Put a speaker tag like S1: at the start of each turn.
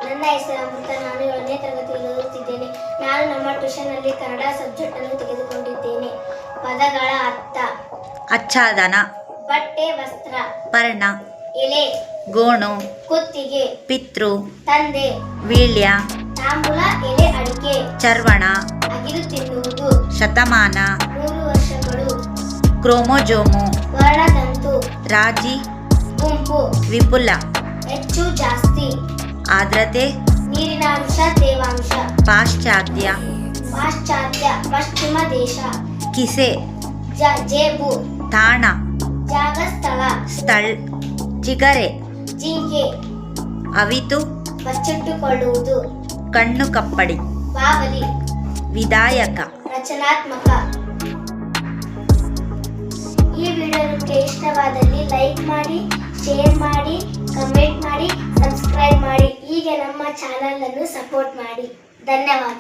S1: ನನ್ನ ಹೆಸರು ಅಮೃತ. ನಾನು 7ನೇ ತರಗತಿಯಲ್ಲಿ ಓದುತ್ತಿದ್ದೇನೆ. ನಾನು ನಮ್ಮ ಟ್ಯೂಷನ್ನಲ್ಲಿ ಕನ್ನಡ ಸಬ್ಜೆಕ್ಟ್ ಅನ್ನು ತೆಗೆದುಕೊಂಡಿದ್ದೇನೆ. ಪದಗಳ ಅರ್ಥ:
S2: ಆಚ್ಛಾದನ,
S1: ಬಟ್ಟೆ, ವಸ್ತ್ರ,
S2: ಪರ್ಣ,
S1: ಎಲೆ,
S2: ಗೋಣು,
S1: ಕುತ್ತಿಗೆ,
S2: ಪಿತೃ,
S1: ತಂದೆ,
S2: ವೀಳ್ಯ,
S1: ತಾಂಬೂಲ, ಎಲೆ ಅಡಿಕೆ,
S2: ಚರ್ವಣ,
S1: ಅಗಿದು ತಿನ್ನುವುದು,
S2: ಶತಮಾನ,
S1: 100 ವರ್ಷಗಳು,
S2: ಕ್ರೋಮೋಜೋಮು,
S1: ವರ್ಣತಂತು,
S2: ರಾಜಿ,
S1: ಗುಂಪು,
S2: ವಿಪುಲ,
S1: ಹೆಚ್ಚು, ಜಾಸ್ತಿ,
S2: ಆರ್ದ್ರತೆ,
S1: ನೀರಿನ ಅಂಶ, ತೇವಾಂಶ,
S2: ಪಾಶ್ಚಾತ್ಯ,
S1: ಪಾಶ್ಚಾತ್ಯ, ಪಶ್ಚಿಮ ದೇಶ,
S2: ಕಿಸೆ,
S1: ಜೇಬು,
S2: ತಾಣ,
S1: ಜಾಗ, ಸ್ಥಳ,
S2: ಸ್ಥಳ್, ಚಿಗರೆ,
S1: ಜಿಂಕೆ,
S2: ಅವಿತು,
S1: ಬಚ್ಚಿಟ್ಟುಕೊಳ್ಳುವುದು,
S2: ಕಣ್ಣು ಕಪ್ಪಡಿ,
S1: ಬಾವಲಿ,
S2: ವಿಧಾಯಕ,
S1: ರಚನಾತ್ಮಕ. ಈ ವಿಡಿಯೋ ನಿಮಗೆ ಇಷ್ಟವಾದಲ್ಲಿ ಲೈಕ್ ಮಾಡಿ, ಶೇರ್ ಮಾಡಿ, ಕಮೆಂಟ್ ಮಾಡಿ, ಸಬ್ಸ್ಕ್ರೈಬ್ ಮಾಡಿ. ಹೀಗೆ ನಮ್ಮ ಚಾನಲ್ ಅನ್ನು ಸಪೋರ್ಟ್ ಮಾಡಿ. ಧನ್ಯವಾದ.